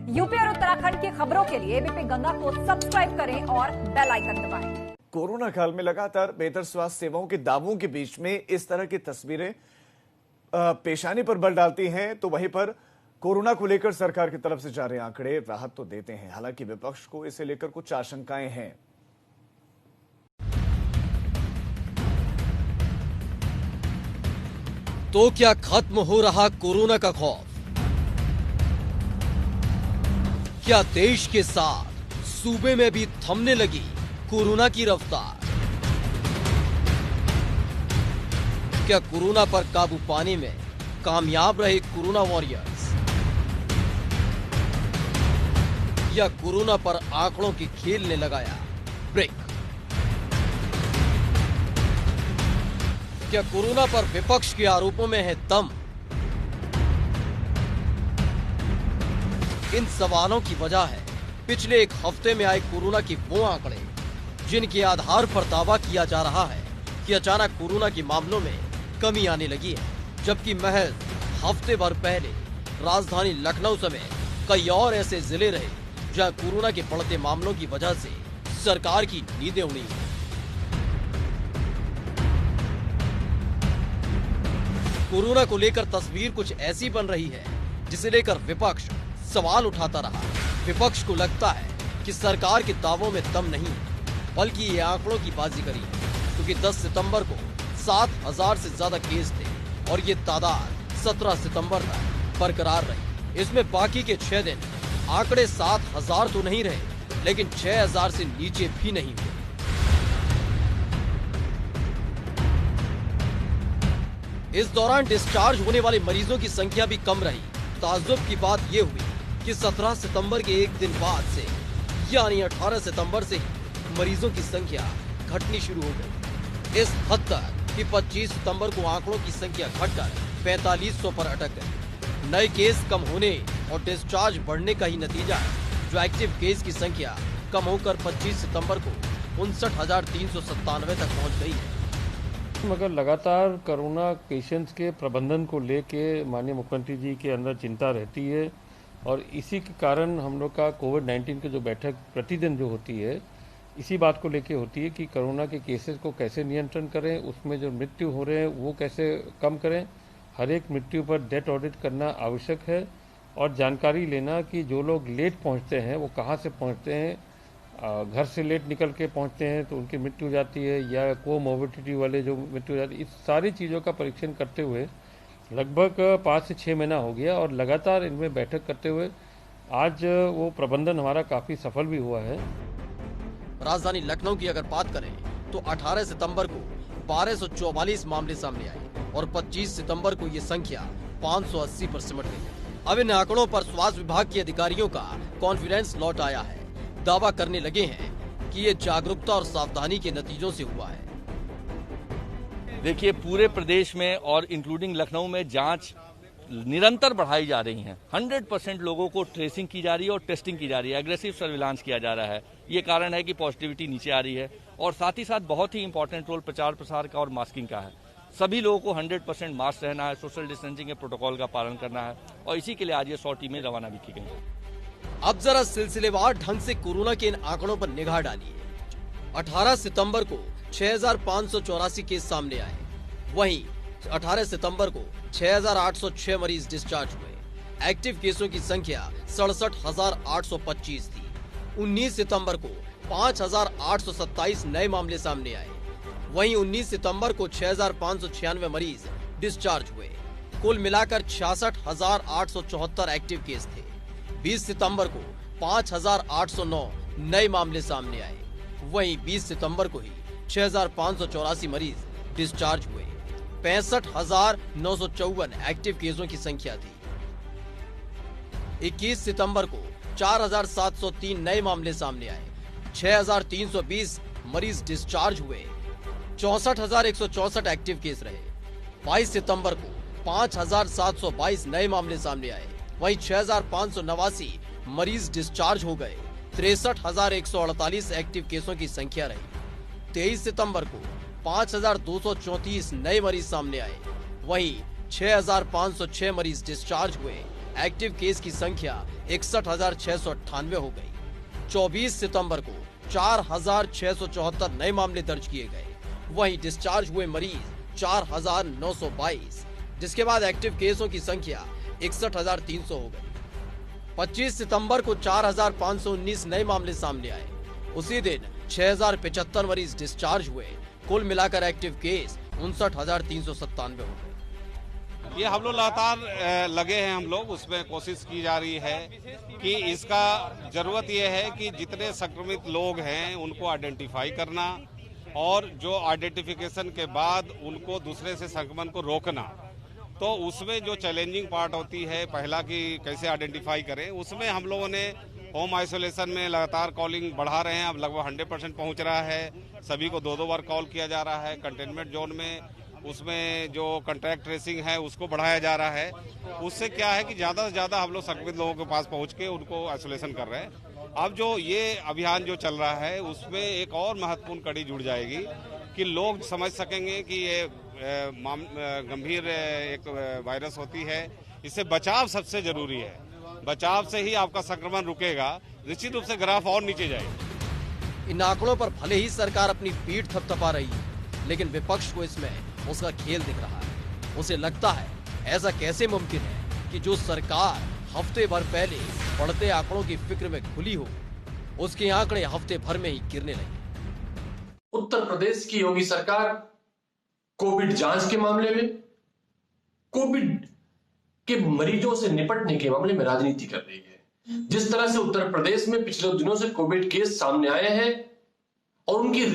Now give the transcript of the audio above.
UP और उत्तराखंड की खबरों के लिए एबीपी गंगा को सब्सक्राइब करें और बेल आइकन दबाएं। कोरोना काल में लगातार बेहतर स्वास्थ्य सेवाओं के दावों के बीच में इस तरह की तस्वीरें पेशानी पर बल डालती हैं, तो वहीं पर कोरोना को लेकर सरकार की तरफ से जारी आंकड़े राहत तो देते हैं। हालांकि विपक्ष को इसे लेकर कुछ आशंकाएं हैं। तो क्या खत्म हो रहा कोरोना का खौफ? क्या देश के साथ सूबे में भी थमने लगी कोरोना की रफ्तार? क्या कोरोना पर काबू पाने में कामयाब रहे कोरोना वॉरियर्स, या कोरोना पर आंकड़ों के खेल ने लगाया ब्रेक? क्या कोरोना पर विपक्ष के आरोपों में है दम? इन सवालों की वजह है पिछले एक हफ्ते में आए कोरोना के वो आंकड़े जिनके आधार पर दावा किया जा रहा है कि अचानक कोरोना के मामलों में कमी आने लगी है, जबकि महज हफ्ते भर पहले राजधानी लखनऊ समेत कई और ऐसे जिले रहे जहां कोरोना के बढ़ते मामलों की वजह से सरकार की नींदें उड़ी हैं। कोरोना को लेकर तस्वीर कुछ ऐसी बन रही है जिसे लेकर विपक्ष सवाल उठाता रहा। विपक्ष को लगता है कि सरकार के दावों में दम नहीं है, बल्कि ये आंकड़ों की बाजीगरी है, क्योंकि 10 सितंबर को 7,000 से ज्यादा केस थे और ये तादाद 17 सितंबर तक बरकरार रही। इसमें बाकी के 6 दिन आंकड़े 7,000 तो नहीं रहे, लेकिन 6,000 से नीचे भी नहीं हुए। इस दौरान डिस्चार्ज होने वाले मरीजों की संख्या भी कम रही। ताज्जुब की बात यह हुई कि 17 सितंबर के एक दिन बाद से यानी 18 सितंबर से ही मरीजों की संख्या घटनी शुरू हो गई। इस हद तक कि 25 सितंबर को आंकड़ों की संख्या घटकर 4500 पर अटक गई। नए केस कम होने और डिस्चार्ज बढ़ने का ही नतीजा है, जो एक्टिव केस की संख्या कम होकर 25 सितंबर को 59,397 तक पहुंच गई है। मगर लगातार कोरोना पेशेंट्स के प्रबंधन को लेके माननीय मुख्यमंत्री जी के अंदर चिंता रहती है और इसी के कारण हम लोग का कोविड-19 की जो बैठक प्रतिदिन जो होती है, इसी बात को लेके होती है कि कोरोना के केसेस को कैसे नियंत्रण करें, उसमें जो मृत्यु हो रहे हैं वो कैसे कम करें। हर एक मृत्यु पर डेथ ऑडिट करना आवश्यक है और जानकारी लेना कि जो लोग लेट पहुंचते हैं वो कहाँ से पहुंचते हैं। घर से लेट निकल के पहुंचते हैं तो उनकी मृत्यु हो जाती है, या कोमोर्बिडिटी वाले जो मृत्यु हो जाती है। इस सारी चीज़ों का परीक्षण करते हुए लगभग 5 से 6 महीना हो गया और लगातार इनमें बैठक करते हुए आज वो प्रबंधन हमारा काफ़ी सफल भी हुआ है। राजधानी लखनऊ की अगर बात करें तो 18 सितंबर को 1244 मामले सामने आए और 25 सितंबर को ये संख्या 580 पर सिमट गई। अब इन आंकड़ों पर स्वास्थ्य विभाग के अधिकारियों का कॉन्फिडेंस लौट आया है। दावा करने लगे हैं कि ये जागरूकता और सावधानी के नतीजों से हुआ है। देखिए, पूरे प्रदेश में और इंक्लूडिंग लखनऊ में जांच निरंतर बढ़ाई जा रही है। 100% लोगों को ट्रेसिंग की जा रही है और टेस्टिंग की जा रही है, एग्रेसिव सर्विलांस किया जा रहा है। ये कारण है कि पॉजिटिविटी नीचे आ रही है और साथ ही साथ बहुत ही इंपॉर्टेंट रोल प्रचार प्रसार का और मास्किंग का है। सभी लोगों को 100% मास्क रहना है, सोशल डिस्टेंसिंग के प्रोटोकॉल का पालन करना है और इसी के लिए आज ये 100 टीमें रवाना भी की गई। अब जरा सिलसिलेवार ढंग से कोरोना के इन आंकड़ों पर निगाह डालिए। 18 सितंबर को 6,584 केस सामने आए, वहीं 18 सितंबर को 6,806 मरीज डिस्चार्ज हुए। एक्टिव केसों की संख्या 67,825 थी। 19 सितंबर को 5,827 नए मामले सामने आए, वहीं 19 सितंबर को 6,596 मरीज डिस्चार्ज हुए। कुल मिलाकर 66,874 एक्टिव केस थे। 20 सितंबर को 5,809 नए मामले सामने आए, वहीं 20 सितंबर को ही 6,584 मरीज डिस्चार्ज हुए। 65,954 एक्टिव केसों की संख्या थी। 21 सितंबर को 4,703 नए मामले सामने आए, 6,320 मरीज डिस्चार्ज हुए। 64,164 एक्टिव केस रहे। 22 सितंबर को 5,722 नए मामले सामने आए, वहीं 6,589 मरीज डिस्चार्ज हो गए। 63,148 एक्टिव केसों की संख्या रही। 23 सितंबर को 5,234 नए मरीज सामने आए, वहीं 6,506 मरीज डिस्चार्ज हुए। एक्टिव केस की संख्या 61,698 हो गई। 24 सितंबर को 4,674 नए मामले दर्ज किए गए। वहीं डिस्चार्ज हुए मरीज 4,922, जिसके बाद एक्टिव केसों की संख्या 61,300 हो गई। 25 सितंबर को 4,519 नए मामले सामने आए। उसी दिन 6,075 मरीज डिस्चार्ज हुए। कुल मिलाकर एक्टिव केस 59,397 हो गए। ये हम लोग लगातार लगे हैं, हम लोग उसमें कोशिश की जा रही है कि इसका जरूरत ये है कि जितने संक्रमित लोग हैं उनको आइडेंटिफाई करना और जो आइडेंटिफिकेशन के बाद उनको दूसरे से संक्रमण को रोकना। तो उसमें जो चैलेंजिंग पार्ट होती है पहला कि कैसे आइडेंटिफाई करें, उसमें हम लोगों ने होम आइसोलेशन में लगातार कॉलिंग बढ़ा रहे हैं। अब लगभग 100% पहुंच रहा है। सभी को 2-2 बार कॉल किया जा रहा है। कंटेनमेंट जोन में उसमें जो कॉन्टैक्ट ट्रेसिंग है उसको बढ़ाया जा रहा है। उससे क्या है कि ज़्यादा से ज़्यादा हम लोग संक्रमित लोगों के पास पहुंच के उनको आइसोलेशन कर रहे हैं। अब जो ये अभियान जो चल रहा है उसमें एक और महत्वपूर्ण कड़ी जुड़ जाएगी कि लोग समझ सकेंगे कि ये गंभीर एक वायरस होती है। इससे बचाव सबसे जरूरी है। बचाव से ही आपका संक्रमण रुकेगा। निश्चित रूप से ग्राफ और नीचे जाएगा। इन आंकड़ों पर भले ही सरकार अपनी पीठ थपथपा रही है, लेकिन विपक्ष को इसमें उसका खेल दिख रहा है। उसे लगता है ऐसा कैसे मुमकिन है कि जो सरकार हफ्ते भर पहले बढ़ते आंकड़ों की फिक्र में खुली हो, उसके आंकड़े हफ्ते भर में ही गिरने लगे। उत्तर प्रदेश की योगी सरकार कोविड जांच के मामले में, कोविड के मरीजों से निपटने के मामले में राजनीति कर रही है। जिस तरह से उत्तर प्रदेश में पिछले दिनों से कोविड केस सामने आए हैं और उनकी